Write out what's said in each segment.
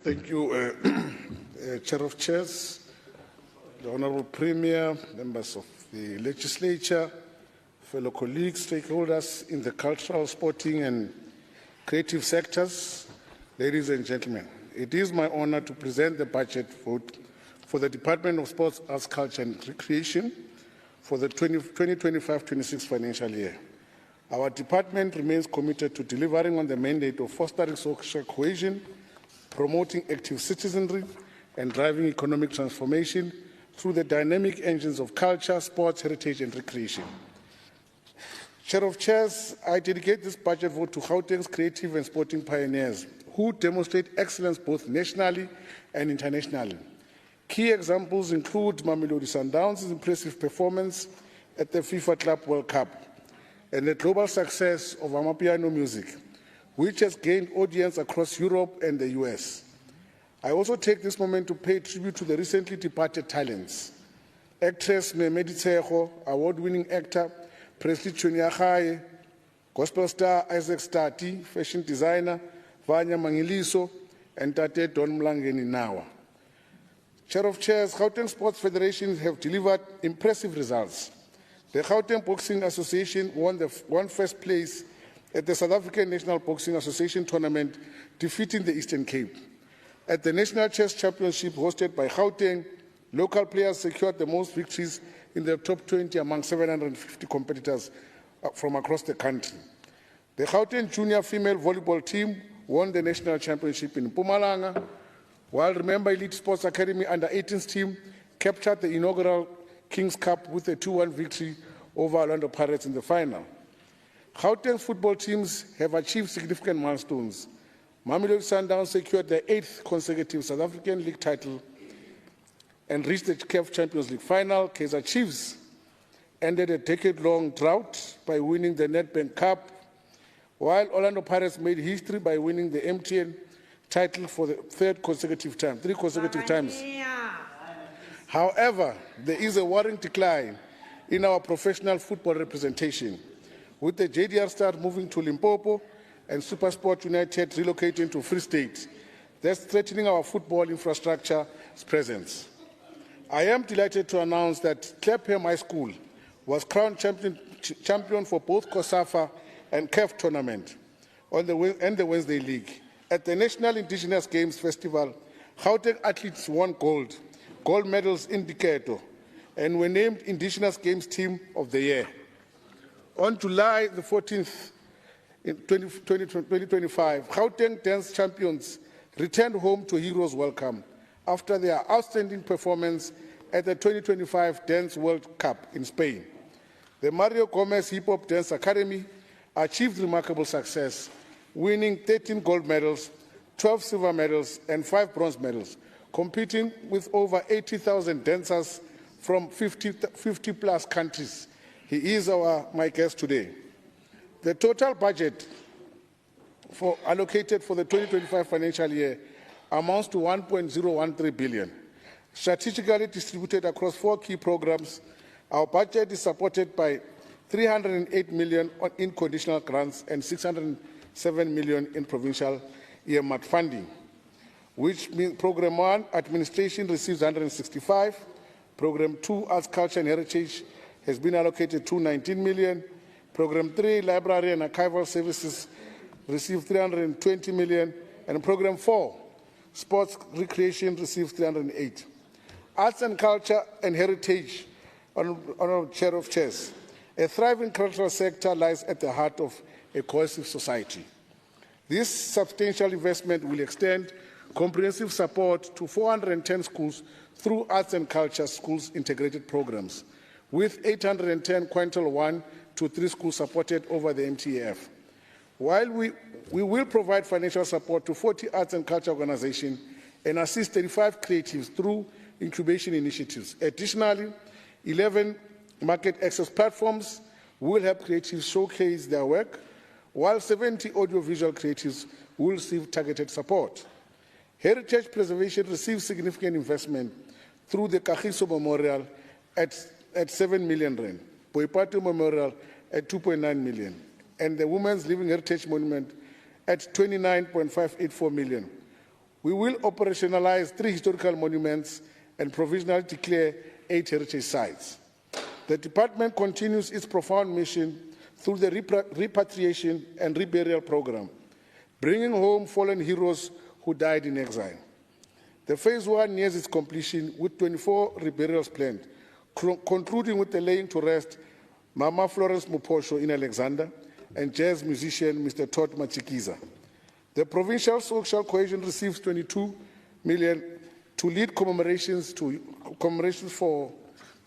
Thank you, Chair of Chairs, the Honourable Premier, members of the Legislature, fellow colleagues, stakeholders in the cultural, sporting and creative sectors, ladies and gentlemen. It is my honour to present the budget vote for the Department of Sports, Arts, Culture and Recreation for the 2025-26 financial year. Our department remains committed to delivering on the mandate of fostering social cohesion, promoting active citizenry and driving economic transformation through the dynamic engines of culture, sports, heritage and recreation. Chair of Chairs, I dedicate this budget vote to Gauteng's creative and sporting pioneers who demonstrate excellence both nationally and internationally. Key examples include Mamelodi Sundowns' impressive performance at the FIFA Club World Cup and the global success of Amapiano music, which has gained audience across Europe and the US. I also take this moment to pay tribute to the recently departed talents. Actress Memedi Tseho, award-winning actor Presley Chuniachaye, gospel star Isaac Stati, fashion designer Vanya Mangiliso, and Tate Don Mlangeni Nawa. Chair of Chairs, Gauteng Sports Federations have delivered impressive results. The Gauteng Boxing Association won first place at the South African National Boxing Association tournament, defeating the Eastern Cape. At the National Chess Championship hosted by Gauteng, local players secured the most victories in the top 20 among 750 competitors from across the country. The Gauteng junior female volleyball team won the national championship in Mpumalanga, while Remember Elite Sports Academy under-18s team captured the inaugural Kings Cup with a 2-1 victory over Orlando Pirates in the final. Gauteng football teams have achieved significant milestones. Mamelodi Sundowns secured their 8th consecutive South African League title and reached the CAF Champions League final. Kaizer Chiefs ended a decade-long drought by winning the Nedbank Cup, while Orlando Pirates made history by winning the MTN title for the three consecutive times. However, there is a worrying decline in our professional football representation, with the JDR Star moving to Limpopo and SuperSport United relocating to Free State, thus threatening our football infrastructure's presence. I am delighted to announce that Clapham High School was crowned champion for both COSAFA and CAF tournament and the Wednesday League. At the National Indigenous Games Festival, Gauteng athletes won gold medals in Diketo, and were named Indigenous Games Team of the Year. On July the 14th, in 2025, Gauteng dance champions returned home to Heroes Welcome after their outstanding performance at the 2025 Dance World Cup in Spain. The Mario Gomez Hip Hop Dance Academy achieved remarkable success, winning 13 gold medals, 12 silver medals, and 5 bronze medals, competing with over 80,000 dancers from 50-plus countries. He is my guest today. The total budget allocated for the 2025 financial year amounts to 1.013 billion. Strategically distributed across 4 key programs, our budget is supported by 308 million in conditional grants and 607 million in provincial earmarked funding, which means Program 1, Administration, receives 165, Program 2, Arts, Culture and Heritage, has been allocated 219 million, Program 3, Library and Archival Services, received 320 million, and Program 4, Sports Recreation, receives 308. Arts and Culture and Heritage, Honourable Chair of Chairs, a thriving cultural sector lies at the heart of a cohesive society. This substantial investment will extend comprehensive support to 410 schools through Arts and Culture Schools integrated programs, with 810 quintile 1 to 3 schools supported over the MTAF. While we will provide financial support to 40 arts and culture organizations and assist 35 creatives through incubation initiatives. Additionally, 11 market access platforms will help creatives showcase their work, while 70 audiovisual creatives will receive targeted support. Heritage preservation receives significant investment through the Kagiso Memorial at 7 million rand, Boipatu Memorial at 2.9 million, and the Women's Living Heritage Monument at 29.584 million. We will operationalize 3 historical monuments and provisionally declare 8 heritage sites. The department continues its profound mission through the repatriation and reburial program, bringing home fallen heroes who died in exile. The phase 1 nears its completion with 24 reburials planned, concluding with the laying to rest Mama Florence Muposho in Alexander and jazz musician Mr. Todd Machikiza. The provincial social cohesion receives 22 million to lead commemorations for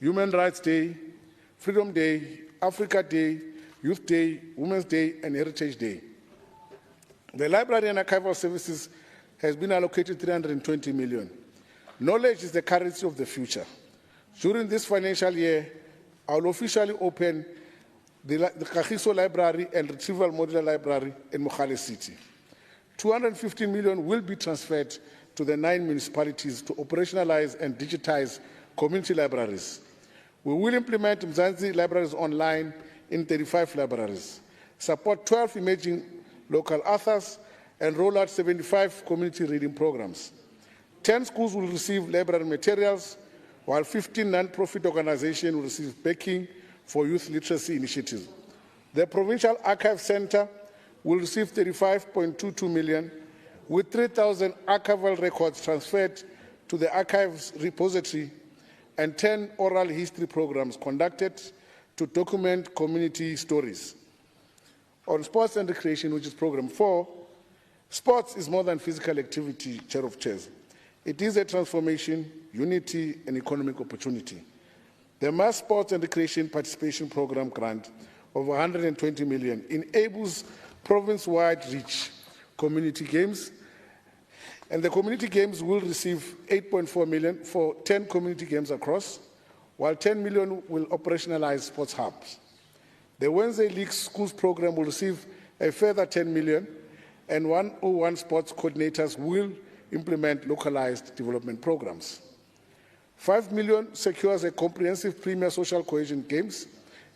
Human Rights Day, Freedom Day, Africa Day, Youth Day, Women's Day, and Heritage Day. The Library and Archival Services has been allocated 320 million. Knowledge is the currency of the future. During this financial year, I will officially open the Kagiso Library and Retrieval Modular Library in Mogale City. 215 million will be transferred to the 9 municipalities to operationalize and digitize community libraries. We will implement Mzansi libraries online in 35 libraries, support 12 emerging local authors, and roll out 75 community reading programs. 10 schools will receive library materials, while 15 non-profit organizations will receive backing for youth literacy initiatives. The Provincial Archive Center will receive 35.22 million, with 3,000 archival records transferred to the archives repository and 10 oral history programs conducted to document community stories. On sports and recreation, which is program 4, sports is more than physical activity, Chair of Chairs. It is a transformation, unity, and economic opportunity. The Mass Sports and Recreation Participation Program grant of 120 million enables province-wide reach community games, and the community games will receive 8.4 million for 10 community games across, while 10 million will operationalize sports hubs. The Wednesday League Schools program will receive a further 10 million, and 101 sports coordinators will implement localized development programs. 5 million secures a comprehensive premier social cohesion games,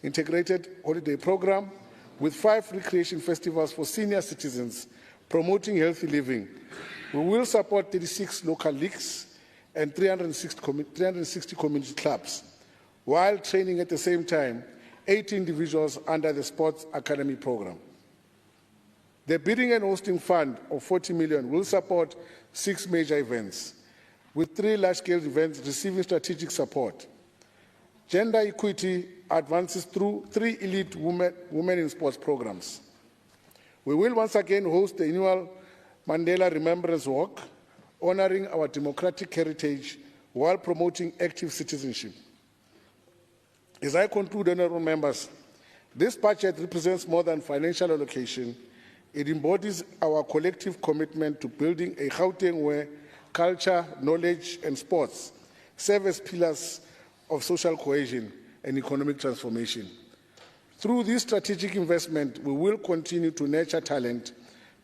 integrated holiday program with 5 recreation festivals for senior citizens promoting healthy living. We will support 36 local leagues and 360 community clubs, while training at the same time 80 individuals under the Sports Academy program. The bidding and hosting fund of 40 million will support 6 major events, with 3 large-scale events receiving strategic support. Gender equity advances through 3 elite women in sports programs. We will once again host the annual Mandela Remembrance Walk, honoring our democratic heritage while promoting active citizenship. As I conclude, honorable members, this budget represents more than financial allocation. It embodies our collective commitment to building a Gauteng where culture, knowledge, and sports serve as pillars of social cohesion and economic transformation. Through this strategic investment, we will continue to nurture talent,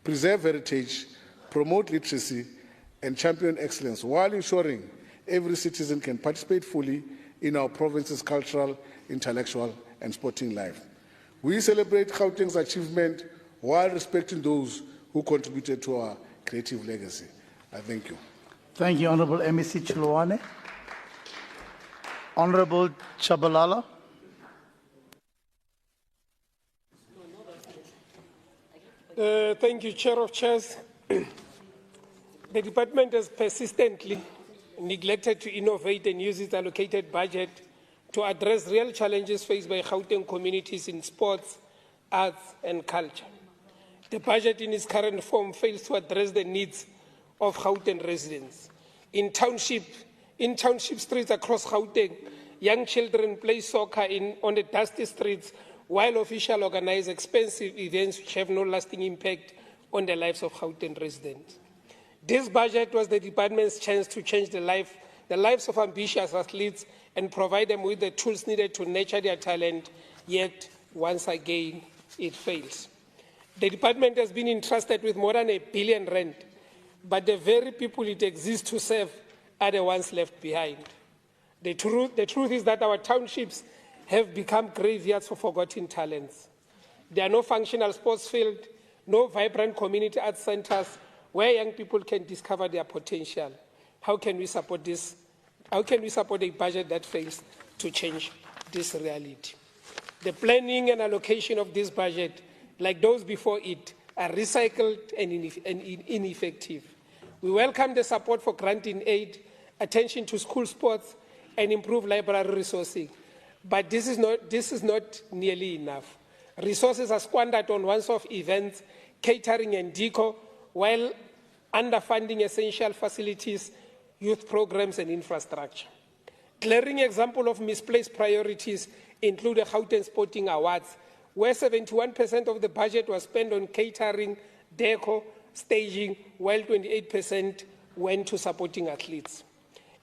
preserve heritage, promote literacy, and champion excellence, while ensuring every citizen can participate fully in our province's cultural, intellectual, and sporting life. We celebrate Gauteng's achievement while respecting those who contributed to our creative legacy. I thank you. Thank you, Honourable MEC Chiloane. Honourable Chabalala. Thank you, Chair of Chairs. The department has persistently neglected to innovate and use its allocated budget to address real challenges faced by Gauteng communities in sports, arts, and culture. The budget in its current form fails to address the needs of Gauteng residents. In township streets across Gauteng, young children play soccer on the dusty streets, while officials organize expensive events which have no lasting impact on the lives of Gauteng residents. This budget was the department's chance to change the lives of ambitious athletes and provide them with the tools needed to nurture their talent, yet once again it fails. The department has been entrusted with more than R1 billion, but the very people it exists to serve are the ones left behind. The truth is that our townships have become graveyards for forgotten talents. There are no functional sports fields, no vibrant community arts centers, where young people can discover their potential. How can we support this? How can we support a budget that fails to change this reality? The planning and allocation of this budget, like those before it, are recycled and ineffective. We welcome the support for granting aid, attention to school sports, and improved library resourcing. But this is not nearly enough. Resources are squandered on once-off events, catering and decor, while underfunding essential facilities, youth programs and infrastructure. Glaring example of misplaced priorities include the Gauteng Sporting Awards, where 71% of the budget was spent on catering, decor, staging, while 28% went to supporting athletes.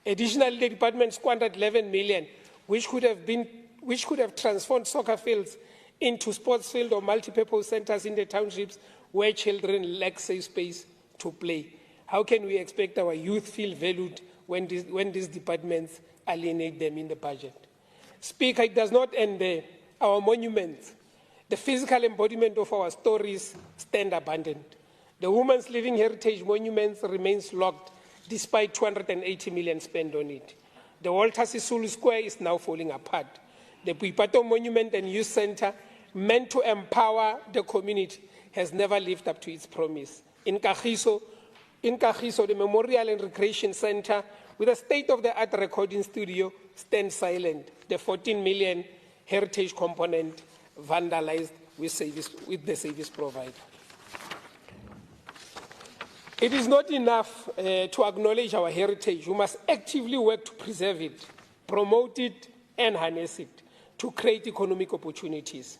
Additionally, the department squandered 11 million, which could have transformed soccer fields into sports field or multi-purpose centers in the townships where children lack safe space to play. How can we expect our youth feel valued when these departments alienate them in the budget? Speaker, it does not end there. Our monuments, the physical embodiment of our stories, stand abandoned. The Women's Living Heritage Monuments remains locked despite 280 million spent on it. The Walter Sisulu Square is now falling apart. The Puipato Monument and Youth Center, meant to empower the community, has never lived up to its promise. In Kagiso, the Memorial and Recreation Center, with a state-of-the-art recording studio, stands silent. The 14 million heritage component vandalized with the service provider. It is not enough to acknowledge our heritage. We must actively work to preserve it, promote it, and harness it to create economic opportunities.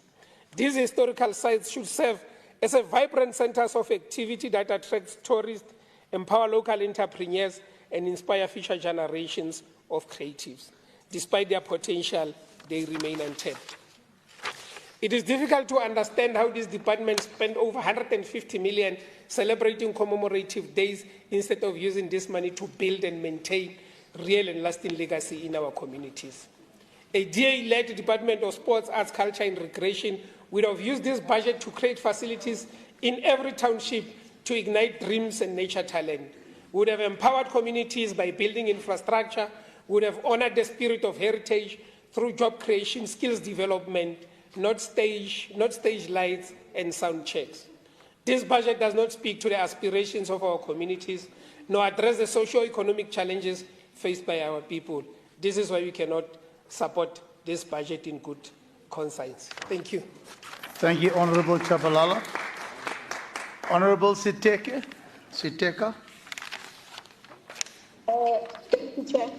These historical sites should serve as a vibrant centers of activity that attracts tourists, empower local entrepreneurs, and inspire future generations of creatives. Despite their potential, they remain untapped. It is difficult to understand how this department spent over 150 million celebrating commemorative days instead of using this money to build and maintain real and lasting legacy in our communities. A DA-led Department of Sports, Arts, Culture and Recreation would have used this budget to create facilities in every township to ignite dreams and nature talent, would have empowered communities by building infrastructure, would have honored the spirit of heritage through job creation, skills development, not stage lights and sound checks. This budget does not speak to the aspirations of our communities, nor address the socio-economic challenges faced by our people. This is why we cannot support this budget in good conscience. Thank you. Thank you, Honorable Chabalala. Honorable Siteka. Thank you, Chair.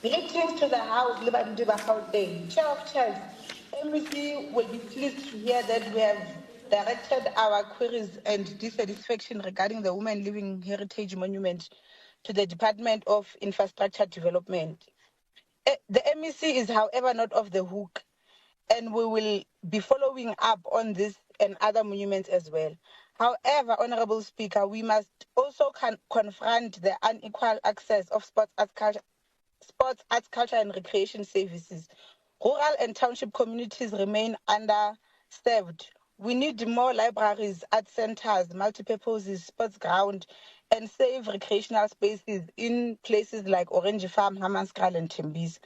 Greetings to the House, Libantu Gauteng. Chair of Chairs, MEC will be pleased to hear that we have directed our queries and dissatisfaction regarding the Women Living Heritage Monument to the Department of Infrastructure Development. The MEC is, however, not off the hook, and we will be following up on this and other monuments as well. However, Honorable Speaker, we must also confront the unequal access of sports, arts, culture and recreation services. Rural and township communities remain underserved. We need more libraries, art centers, multipurposes, sports ground, and safe recreational spaces in places like Orange Farm, Hammanskraal, and Tembisa.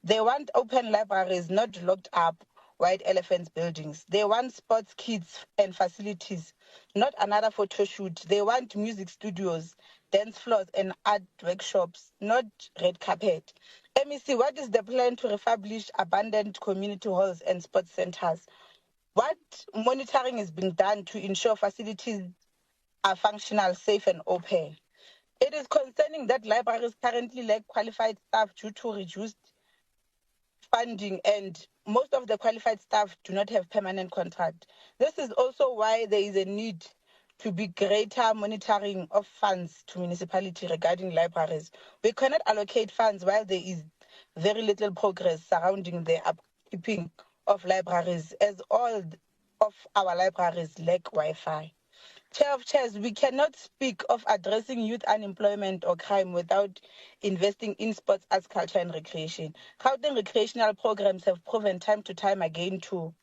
They want open libraries, not locked up white elephants buildings. They want sports kits and facilities, not another photo shoot. They want music studios, dance floors, and art workshops, not red carpet. MEC, what is the plan to refurbish abandoned community halls and sports centers? What monitoring is being done to ensure facilities are functional, safe, and open? It is concerning that libraries currently lack qualified staff due to reduced funding, and most of the qualified staff do not have permanent contract. This is also why there is a need to be greater monitoring of funds to municipality regarding libraries. We cannot allocate funds while there is very little progress surrounding the upkeeping of libraries, as all of our libraries lack Wi-Fi. Chair of Chairs, we cannot speak of addressing youth unemployment or crime without investing in sports, arts, culture, and recreation. Gauteng recreational programs have proven time to time again to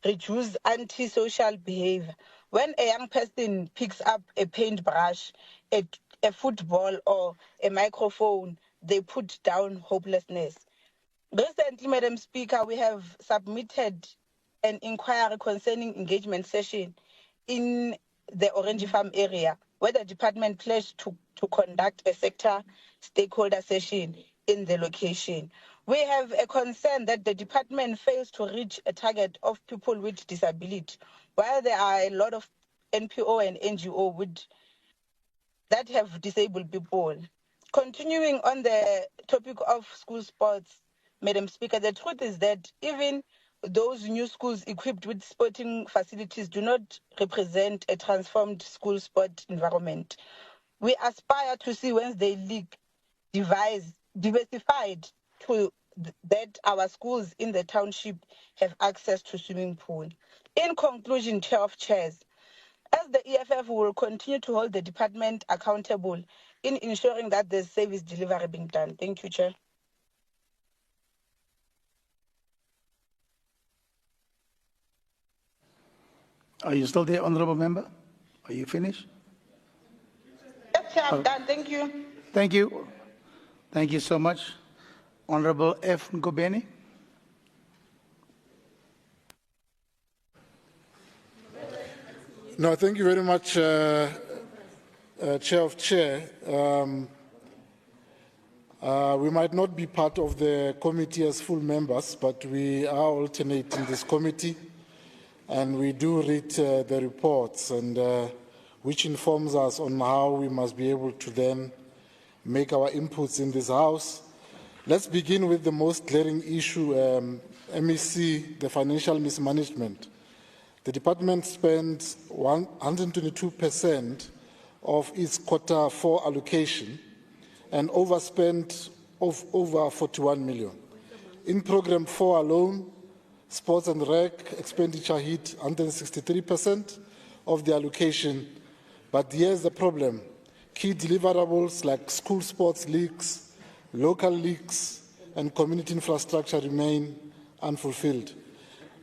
reduce antisocial behavior. When a young person picks up a paintbrush, a football, or a microphone, they put down hopelessness. Recently, Madam Speaker, we have submitted an inquiry concerning engagement session in the Orange Farm area, where the department pledged to conduct a sector stakeholder session in the location. We have a concern that the department fails to reach a target of people with disability, while there are a lot of NPO and NGO that have disabled people. Continuing on the topic of school sports, Madam Speaker, the truth is that even those new schools equipped with sporting facilities do not represent a transformed school sport environment. We aspire to see Wednesday League diversified to that our schools in the township have access to swimming pool. In conclusion, Chair of Chairs, as the EFF will continue to hold the department accountable in ensuring that the service delivery being done. Thank you, Chair. Are you still there, Honourable Member? Are you finished? Yes, Chair, I'm done. Thank you. Thank you. Thank you so much. Honourable F. Ngobeni. No, thank you very much, Chair of Chair. We might not be part of the committee as full members, but we are alternate in this committee, and we do read the reports, and which informs us on how we must be able to then make our inputs in this House. Let's begin with the most glaring issue, MEC, the financial mismanagement. The department spends 122% of its quarter 4 allocation and overspent of over 41 million. In program 4 alone, sports and rec expenditure hit 163% of the allocation. But here's the problem. Key deliverables like school sports leagues, local leagues, and community infrastructure remain unfulfilled.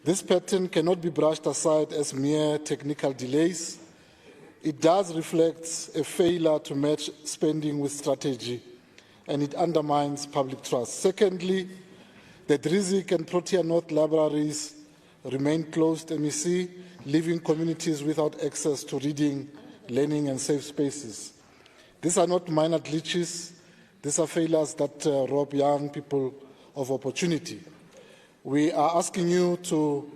This pattern cannot be brushed aside as mere technical delays. It does reflect a failure to match spending with strategy, and it undermines public trust. Secondly, the Drizik and Protea North libraries remain closed, MEC, leaving communities without access to reading, learning, and safe spaces. These are not minor glitches. These are failures that rob young people of opportunity. We are asking you to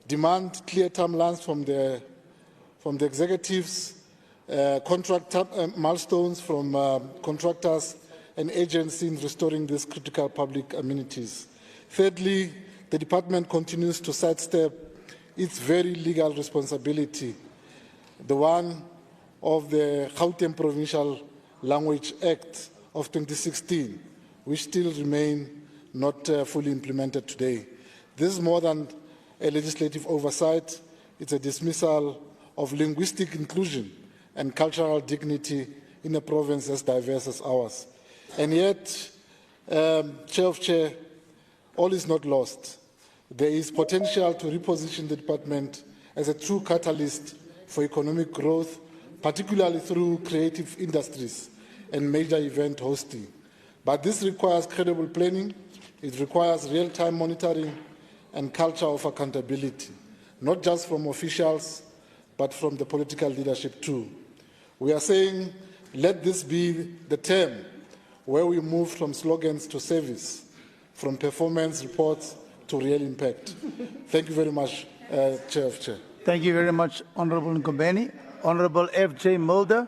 demand clear timelines from the executives, contract milestones from contractors and agencies in restoring these critical public amenities. Thirdly, the department continues to sidestep its very legal responsibility, the one of the Gauteng Provincial Language Act of 2016, which still remain not fully implemented today. This is more than a legislative oversight. It's a dismissal of linguistic inclusion and cultural dignity in a province as diverse as ours. And yet, Chair of Chair, all is not lost. There is potential to reposition the department as a true catalyst for economic growth, particularly through creative industries and major event hosting. But this requires credible planning. It requires real-time monitoring and culture of accountability, not just from officials, but from the political leadership too. We are saying, let this be the term where we move from slogans to service, from performance reports to real impact. Thank you very much, Chair of Chair. Thank you very much, Honourable Ngobeni. Honourable F.J. Mulder.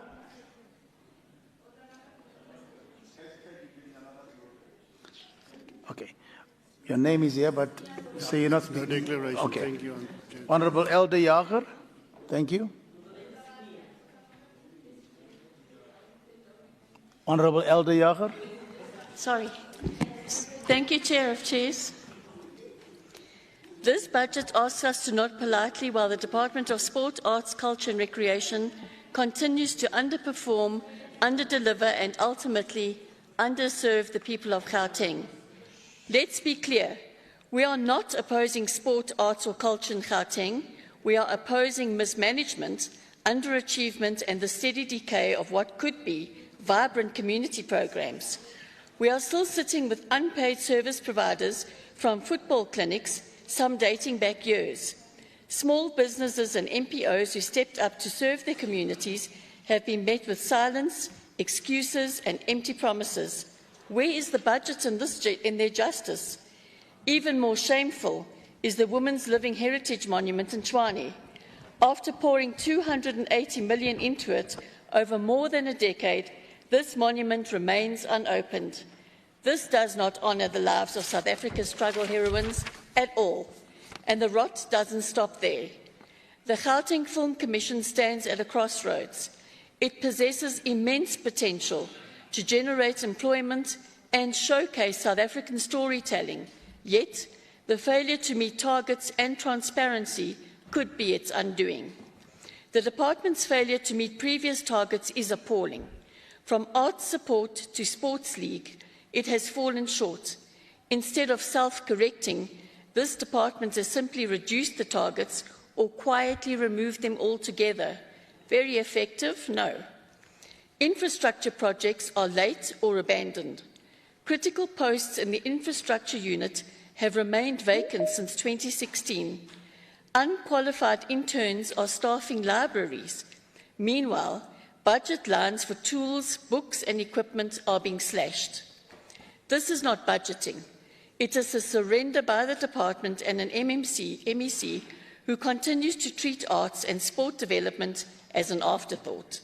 Okay. Your name is here, but so you're not speaking. No declaration. Okay. Thank you. Honourable Elder Jager. Thank you. Honourable Elder Jager. Sorry. Thank you, Chair of Chairs. This budget asks us to nod politely while the Department of Sport, Arts, Culture and Recreation continues to underperform, underdeliver and ultimately underserve the people of Gauteng. Let's be clear. We are not opposing sport, arts or culture in Gauteng. We are opposing mismanagement, underachievement and the steady decay of what could be vibrant community programs. We are still sitting with unpaid service providers from football clinics, some dating back years. Small businesses and MPOs who stepped up to serve their communities have been met with silence, excuses and empty promises. Where is the budget in their justice? Even more shameful is the Women's Living Heritage Monument in Tshwane. After pouring 280 million into it over more than a decade, this monument remains unopened. This does not honour the lives of South Africa's struggle heroines at all, and the rot doesn't stop there. The Gauteng Film Commission stands at a crossroads. It possesses immense potential to generate employment and showcase South African storytelling, yet the failure to meet targets and transparency could be its undoing. The department's failure to meet previous targets is appalling. From arts support to sports league, it has fallen short. Instead of self-correcting, this department has simply reduced the targets or quietly removed them altogether. Very effective? No. Infrastructure projects are late or abandoned. Critical posts in the infrastructure unit have remained vacant since 2016. Unqualified interns are staffing libraries. Meanwhile, budget lines for tools, books and equipment are being slashed. This is not budgeting. It is a surrender by the department and an MEC who continues to treat arts and sport development as an afterthought.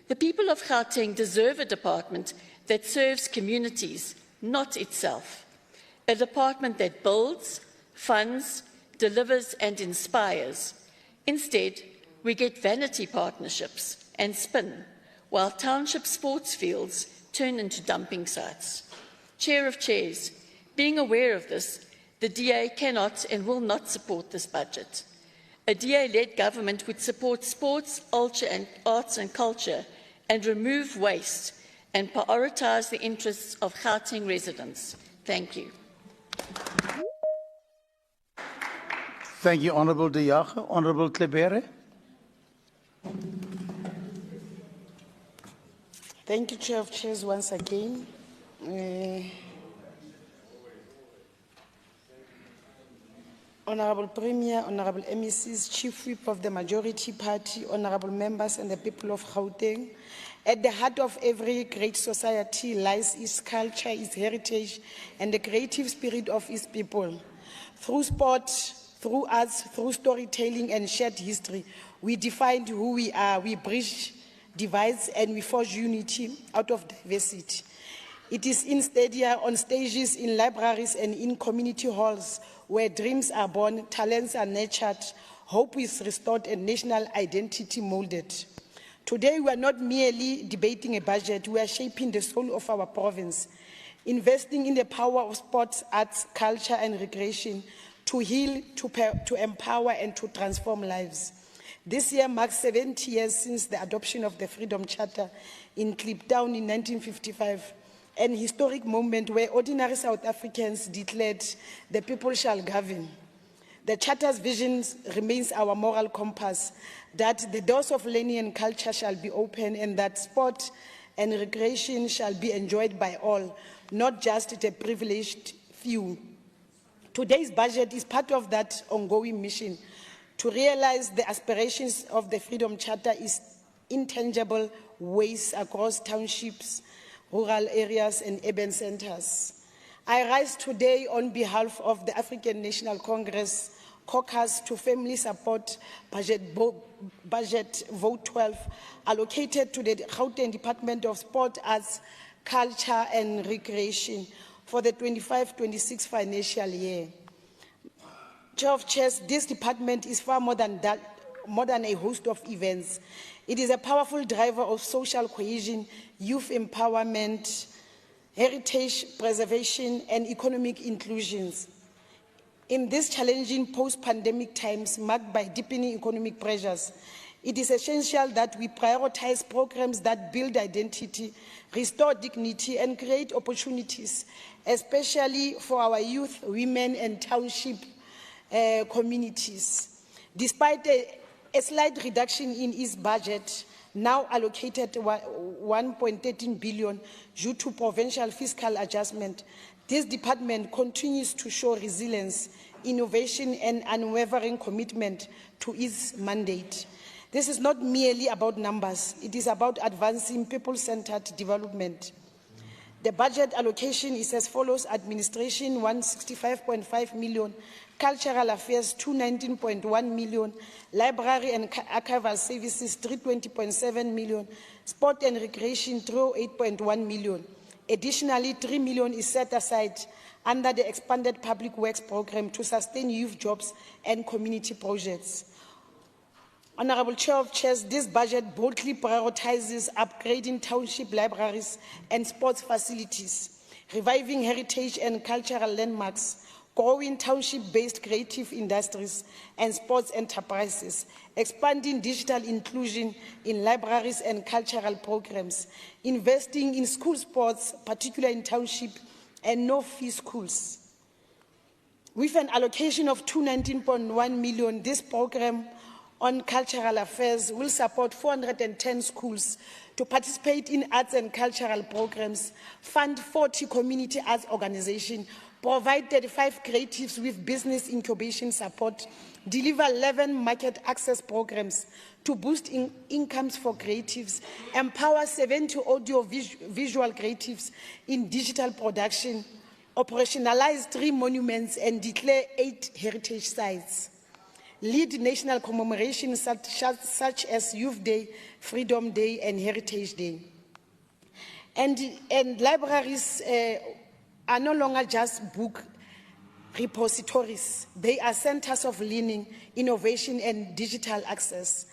The people of Gauteng deserve a department that serves communities, not itself. A department that builds, funds, delivers and inspires. Instead, we get vanity partnerships and spin, while township sports fields turn into dumping sites. Chair of Chairs, being aware of this, the DA cannot and will not support this budget. A DA-led government would support sports, arts and culture and remove waste and prioritise the interests of Gauteng residents. Thank you. Thank you, Honourable De Jager. Honourable Klebere. Thank you, Chair of Chairs, once again. Honourable Premier, Honourable MECs, Chief Whip of the Majority Party, Honourable Members and the people of Gauteng. At the heart of every great society lies its culture, its heritage, and the creative spirit of its people. Through sport, through arts, through storytelling and shared history, we define who we are, we bridge divides and we forge unity out of diversity. It is in stadia, on stages, in libraries and in community halls where dreams are born, talents are nurtured, hope is restored and national identity molded. Today we are not merely debating a budget, we are shaping the soul of our province, investing in the power of sports, arts, culture and recreation to heal, to empower and to transform lives. This year marks 70 years since the adoption of the Freedom Charter in Kliptown in 1955, an historic moment where ordinary South Africans declared the people shall govern. The Charter's vision remains our moral compass, that the doors of learning and culture shall be open and that sport and recreation shall be enjoyed by all, not just the privileged few. Today's budget is part of that ongoing mission to realize the aspirations of the Freedom Charter is intangible ways across townships, rural areas and urban centers. I rise today on behalf of the African National Congress caucus to firmly support budget vote 12 allocated to the Gauteng Department of Sport, Arts, Culture and Recreation for the 25-26 financial year. Chair of Chairs, this department is far more than a host of events. It is a powerful driver of social cohesion, youth empowerment, heritage preservation, and economic inclusions. In these challenging post-pandemic times marked by deepening economic pressures, it is essential that we prioritize programs that build identity, restore dignity, and create opportunities, especially for our youth, women, and township communities. Despite a slight reduction in its budget, now allocated 1.13 billion due to provincial fiscal adjustment, this department continues to show resilience, innovation, and unwavering commitment to its mandate. This is not merely about numbers, it is about advancing people-centered development. The budget allocation is as follows: administration 165.5 million, cultural affairs 219.1 million, library and archival services 320.7 million, sport and recreation 308.1 million. Additionally, 3 million is set aside under the expanded public works program to sustain youth jobs and community projects. Honorable Chair of Chairs, this budget boldly prioritizes upgrading township libraries and sports facilities, reviving heritage and cultural landmarks, growing township-based creative industries and sports enterprises, expanding digital inclusion in libraries and cultural programs, investing in school sports, particularly in township and no-fee schools. With an allocation of 219.1 million, this program on cultural affairs will support 410 schools to participate in arts and cultural programs, fund 40 community arts organizations, provide 35 creatives with business incubation support, deliver 11 market access programs to boost incomes for creatives, empower 70 audio-visual creatives in digital production, operationalize 3 monuments and declare 8 heritage sites. Lead national commemorations such as Youth Day, Freedom Day, and Heritage Day. And libraries are no longer just book repositories. They are centers of learning, innovation, and digital access.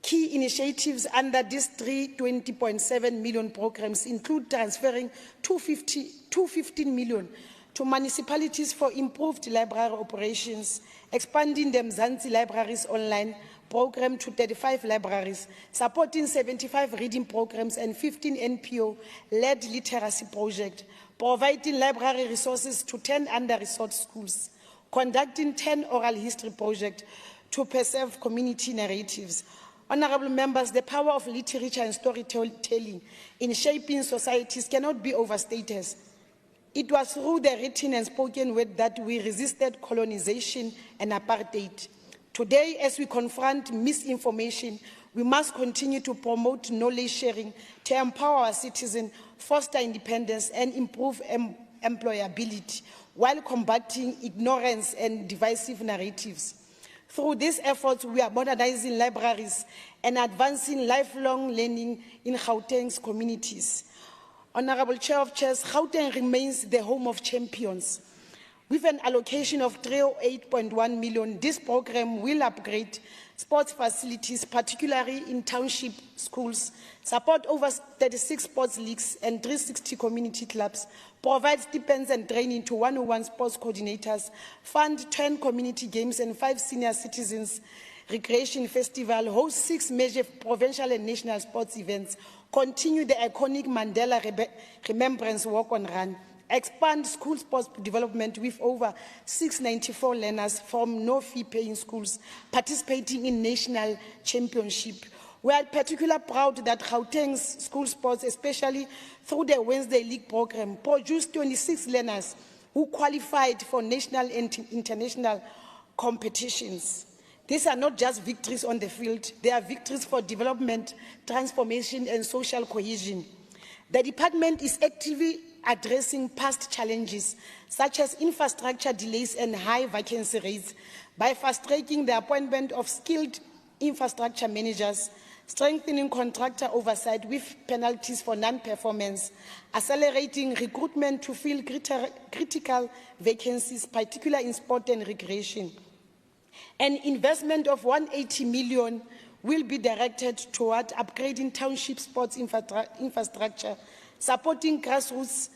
Key initiatives under these 320.7 million programs include transferring 215 million to municipalities for improved library operations, expanding the Mzansi Libraries Online program to 35 libraries, supporting 75 reading programs and 15 NPO-led literacy projects, providing library resources to 10 under-resourced schools, conducting 10 oral history projects to preserve community narratives. Honorable members, the power of literature and storytelling in shaping societies cannot be overstated. It was through the written and spoken word that we resisted colonization and apartheid. Today, as we confront misinformation, we must continue to promote knowledge sharing to empower our citizens, foster independence, and improve employability, while combating ignorance and divisive narratives. Through these efforts, we are modernizing libraries and advancing lifelong learning in Gauteng's communities. Honorable Chair of Chairs, Gauteng remains the home of champions. With an allocation of 308.1 million, this program will upgrade sports facilities, particularly in township schools, support over 36 sports leagues and 360 community clubs, provide stipends and training to 101 sports coordinators, fund 10 community games and 5 senior citizens recreation festival, host 6 major provincial and national sports events, continue the iconic Mandela Remembrance Walk on Run, expand school sports development with over 694 learners from no-fee paying schools participating in national championship. We are particularly proud that Gauteng's school sports, especially through the Wednesday League program, produced 26 learners who qualified for national and international competitions. These are not just victories on the field, they are victories for development, transformation, and social cohesion. The department is actively addressing past challenges, such as infrastructure delays and high vacancy rates, by fast-tracking the appointment of skilled infrastructure managers, strengthening contractor oversight with penalties for non-performance, accelerating recruitment to fill critical vacancies, particularly in sport and recreation. An investment of 180 million will be directed toward upgrading township sports infrastructure, supporting grassroots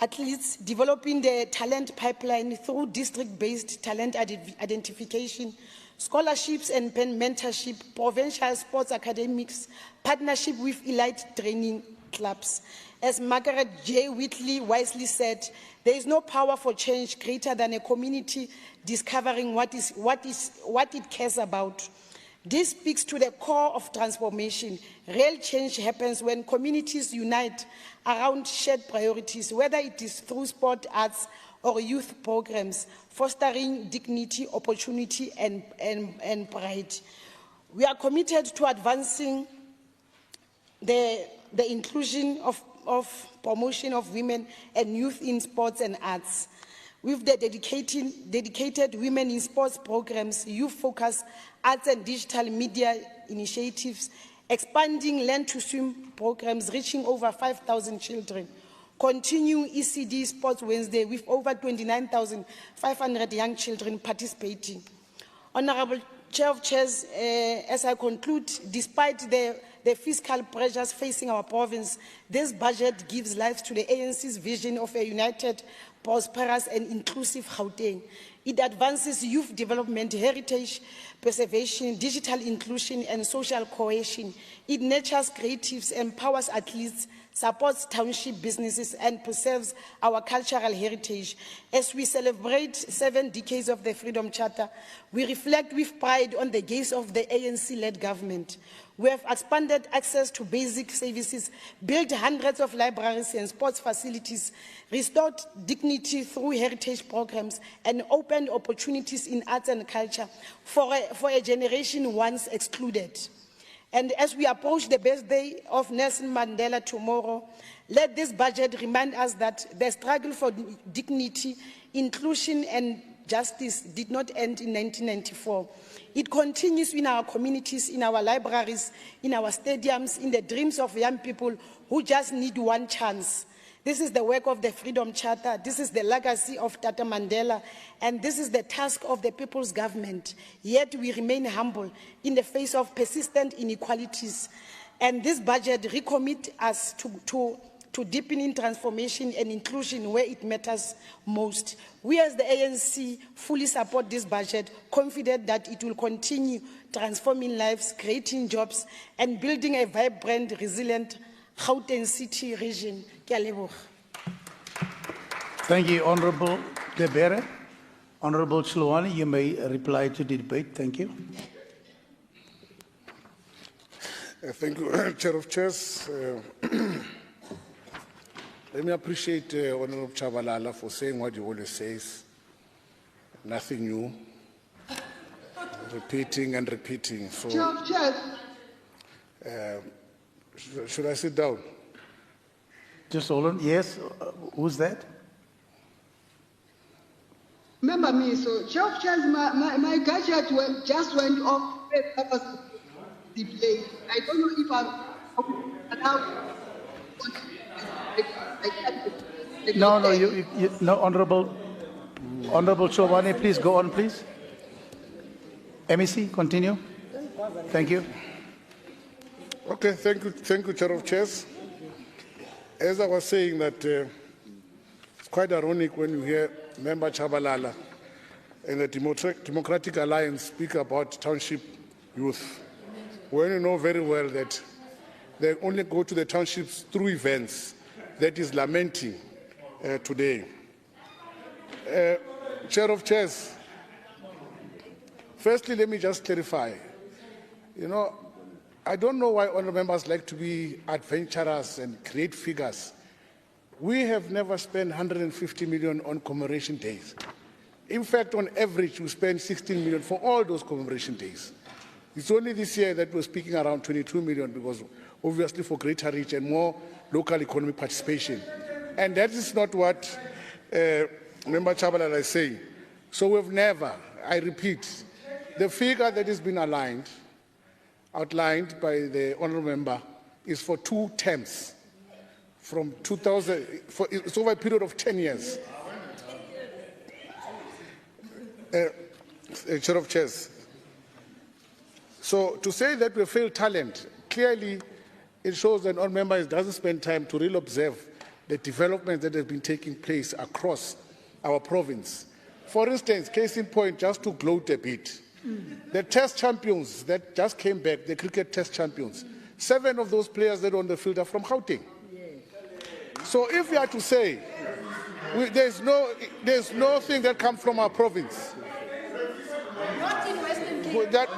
athletes, developing the talent pipeline through district-based talent identification, scholarships and mentorship, provincial sports academics, partnership with elite training clubs. As Margaret J. Whitley wisely said, there is no power for change greater than a community discovering what it cares about. This speaks to the core of transformation. Real change happens when communities unite around shared priorities, whether it is through sport, arts, or youth programs, fostering dignity, opportunity, and pride. We are committed to advancing the inclusion of promotion of women and youth in sports and arts. With the dedicated Women in Sports programs, youth focus, arts and digital media initiatives, expanding Learn to Swim programs reaching over 5,000 children, continue ECD Sports Wednesday with over 29,500 young children participating. Honorable Chair of Chairs, as I conclude, despite the fiscal pressures facing our province, this budget gives life to the ANC's vision of a united, prosperous and inclusive Gauteng. It advances youth development, heritage preservation, digital inclusion and social cohesion. It nurtures creatives, empowers athletes, supports township businesses and preserves our cultural heritage. As we celebrate 7 decades of the Freedom Charter, we reflect with pride on the gaze of the ANC-led government. We have expanded access to basic services, built hundreds of libraries and sports facilities, restored dignity through heritage programs, and opened opportunities in arts and culture for a generation once excluded. And as we approach the birthday of Nelson Mandela tomorrow, let this budget remind us that the struggle for dignity, inclusion and justice did not end in 1994. It continues in our communities, in our libraries, in our stadiums, in the dreams of young people who just need one chance. This is the work of the Freedom Charter, this is the legacy of Tata Mandela, and this is the task of the people's government. Yet we remain humble in the face of persistent inequalities. And this budget recommits us to deepening transformation and inclusion where it matters most. We as the ANC fully support this budget, confident that it will continue transforming lives, creating jobs, and building a vibrant, resilient Gauteng City region. Thank you, Honorable De Beere. Honorable Chilwani, you may reply to the debate. Thank you. Thank you, Chair of Chairs. Let me appreciate Honorable Chabalala for saying what he always says. Nothing new. Repeating and repeating. So, Chair of Chairs. Should I sit down? Just hold on. Yes, who's that? Remember me, so Chair of Chairs, my gadget just went off the debate. I don't know if I'm allowed. No, no, Honorable Chilwani, please go on, please. MEC, continue. Thank you. Okay, thank you, Chair of Chairs. As I was saying that it's quite ironic when you hear Member Chabalala and the Democratic Alliance speak about township youth, when you know very well that they only go to the townships through events. That is lamenting today. Chair of Chairs, firstly, let me just clarify. You know, I don't know why honourable members like to be adventurous and create figures. We have never spent 150 million on commemoration days. In fact, on average, we spend 16 million for all those commemoration days. It's only this year that we're speaking around 22 million because obviously for greater reach and more local economic participation. And that is not what Member Chabalala is saying. So we've never, I repeat, the figure that has been outlined by the honourable member is for 2 terms. From 2000, it's over a period of 10 years. Chair of Chairs. So to say that we failed talent, clearly it shows that all members doesn't spend time to really observe the developments that have been taking place across our province. For instance, case in point, just to gloat a bit, the test champions that just came back, the cricket test champions, 7 of those players that are on the field are from Gauteng. So if you are to say, there's no thing that comes from our province. Not in Western Cape. That,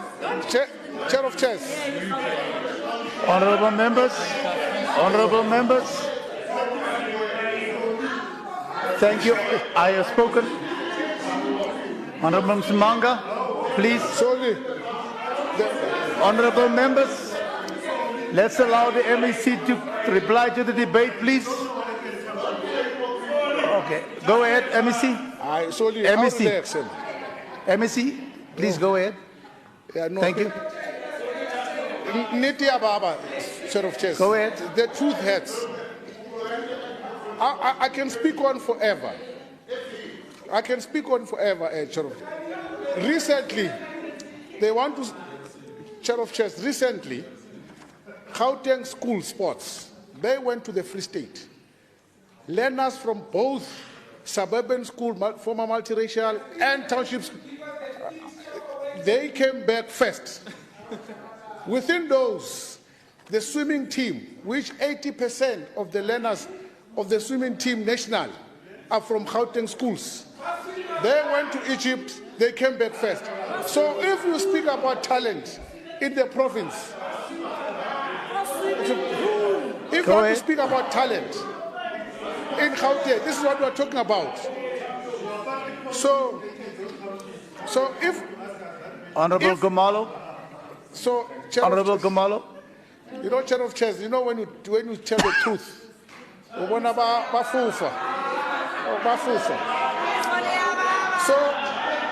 Chair of Chairs. Honorable members, thank you. I have spoken. Honorable Msimanga, please. Sorry. Honorable members, let's allow the MEC to reply to the debate, please. Okay, go ahead, MEC. Sorry, MEC, MEC, please go ahead. Yeah, no, Thank you. Nitia Baba, Chair of Chairs. Go ahead. The truth hurts. I can speak on forever. I can speak on forever, Chair of Chairs. Recently, they want to, Chair of Chairs, recently, Gauteng school sports, they went to the Free State. Learners from both suburban school, former multiracial, and townships, they came back first. Within those, the swimming team, which 80% of the learners of the swimming team national are from Gauteng schools. They went to Egypt, they came back first. So if you speak about talent in the province, if you want to speak about talent in Gauteng, this is what we're talking about. So if Honorable Gumalo. So, Honorable Gumalo. You know, Chair of Chairs, you know when you tell the truth, so,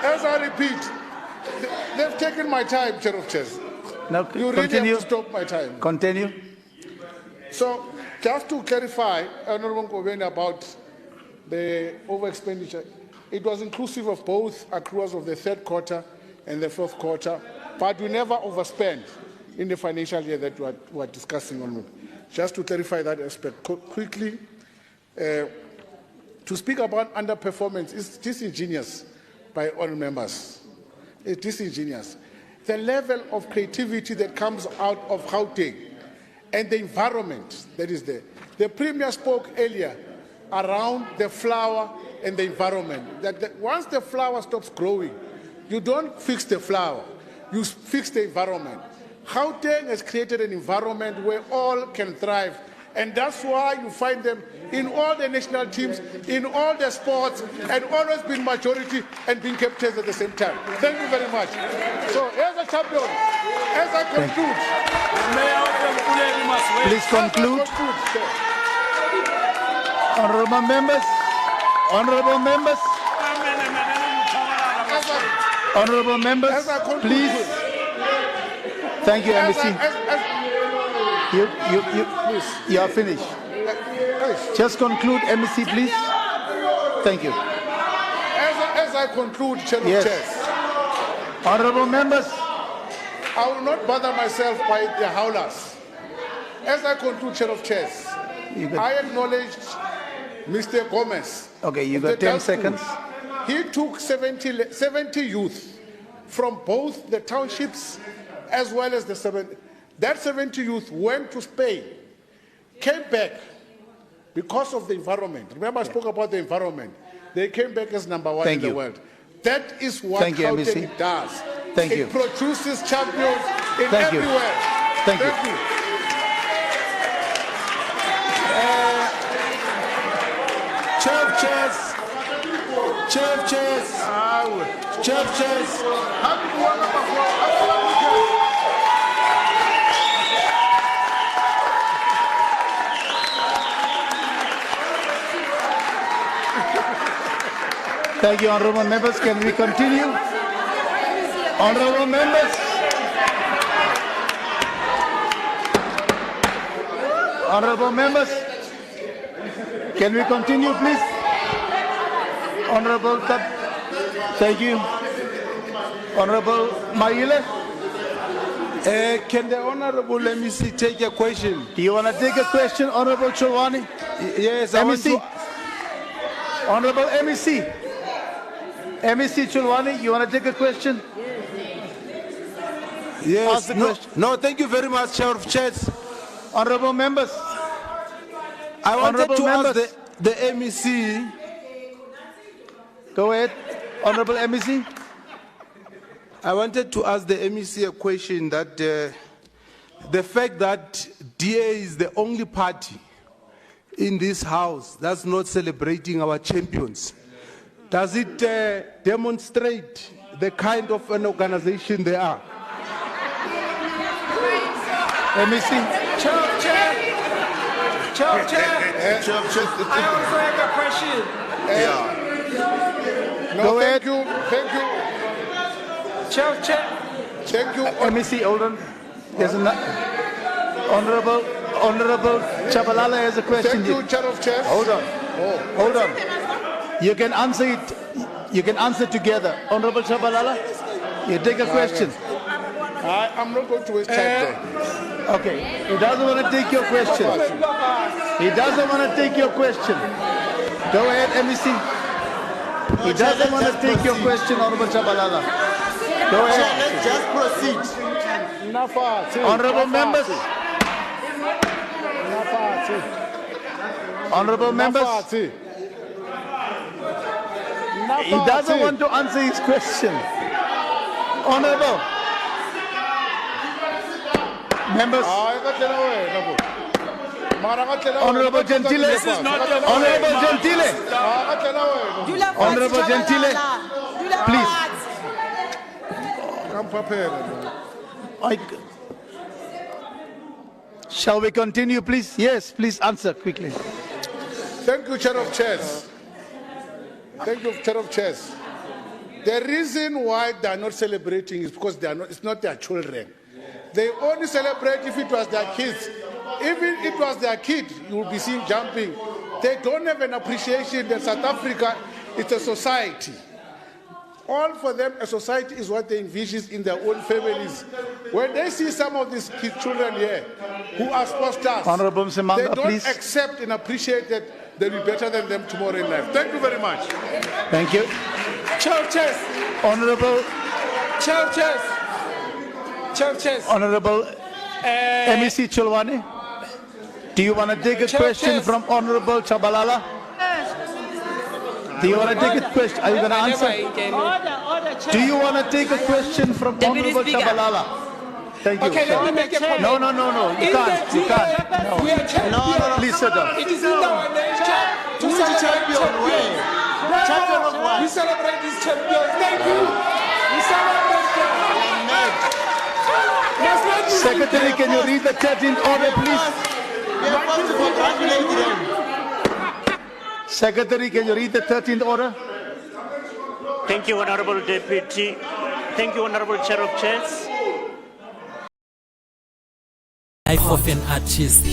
as I repeat, they've taken my time, Chair of Chairs. Now, You really have to stop my time. Continue. So, just to clarify, Honorable Koveni, about the over expenditure, it was inclusive of both accruals of the third quarter and the fourth quarter, but we never overspent in the financial year that we are discussing on. Just to clarify that aspect quickly, to speak about underperformance is disingenuous by all members. It's disingenuous. The level of creativity that comes out of Gauteng and the environment that is there. The Premier spoke earlier around the flower and the environment. That once the flower stops growing, you don't fix the flower, you fix the environment. Gauteng has created an environment where all can thrive, and that's why you find them in all the national teams, in all the sports, and always been majority and being captains at the same time. Thank you very much. So, as a champion, as I conclude, Please conclude. Honorable members, please. Thank you, MEC. You are finished. Just conclude, MEC, please. Thank you. As I conclude, Chair of Chairs, Honorable members, I will not bother myself by the howlers. As I conclude, Chair of Chairs, I acknowledged Mr. Gomez. Okay, you got 10 seconds. He took 70 youth from both the townships as well as the 70. That 70 youth went to Spain, came back because of the environment. Remember, I spoke about the environment. They came back as #1 in the world. That is what Gauteng does. It produces champions in everywhere. Thank you. Chair of Chairs. Thank you, honorable members. Can we continue? Honorable members. Honorable members. Can we continue, please? Honorable, thank you. Honorable Maile. Can the Honorable MEC take a question? Do you want to take a question, Honorable Chilwani? Yes, I want MEC. to. Honorable MEC. MEC Chilwani, you want to take a question? Yes. Ask the question. No, thank you very much, Chair of Chairs. Honorable members. I wanted Honorable to ask members. the MEC. Go ahead, Honorable MEC. I wanted to ask the MEC a question that the fact that DA is the only party in this house that's not celebrating our champions, does it demonstrate the kind of an organization they are? MEC. Chair. I also have a question. No, Go thank you. Chair. Thank you. MEC, hold on. There's Honorable Chabalala has a question. Thank you, Chair of Chairs. Hold on. You can answer it. You can answer together. Honorable Chabalala, you take a question. I'm not going to waste time there. Okay. He doesn't want to take your question. He doesn't want to take your question. Go ahead, MEC. He doesn't want to take your question, Honorable Chabalala. Go ahead. Let's just proceed. Honorable members. Honorable members. He doesn't want to answer his question. Honorable members. Honorable Gentile. Honorable Gentile. Honorable Gentile. Please. Shall we continue, please? Yes, please answer quickly. Thank you, Chair of Chairs. Thank you, Chair of Chairs. The reason why they are not celebrating is because it's not their children. They only celebrate if it was their kids. Even if it was their kid, you will be seen jumping. They don't have an appreciation that South Africa is a society. All for them, a society is what they envision in their own families. When they see some of these children here who are sports stars, Honorable Msimanga, they don't please. accept and appreciate that they'll be better than them tomorrow in life. Thank you very much. Thank you. Chair of Chairs. Honorable Honorable MEC Chilwani, do you want to take a question from Honorable Chabalala? Do you want to take a question? Are you going to answer? Do you want to take a question from Honorable Chabalala? Thank you. Okay, let me make a comment. No. You can't. You can't. No. Please sit down. It is in our nature to celebrate champions. Therefore, we celebrate these champions. Thank you. We celebrate them. Secretary, can you read the 13th order, please? Secretary, can you read the 13th order? Thank you, Honorable Deputy. Thank you, Honorable Chair of Chairs. Life of an artist,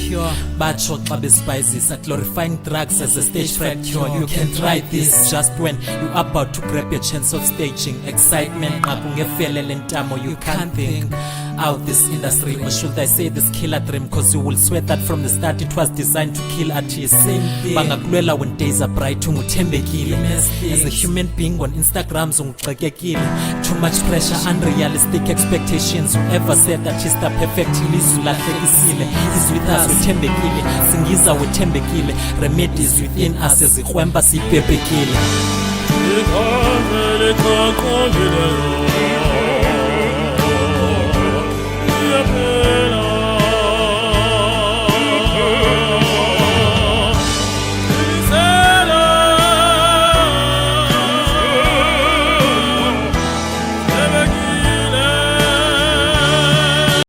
bacho xa spices, glorifying drugs as a stage fright cure. You can try this just when you're about to grab your chance of staging. Excitement, you can't think out this industry, or should I say this killer dream, cause you will swear that from the start it was designed to kill artists. Bangakulwela when days are bright, unguthembekile. As a human being on Instagram, too much pressure, unrealistic expectations. Whoever said that she's the perfect is with us, wethembekile. Singiza wethembekile. Remedies within us as ikhwemba sibhebhekile.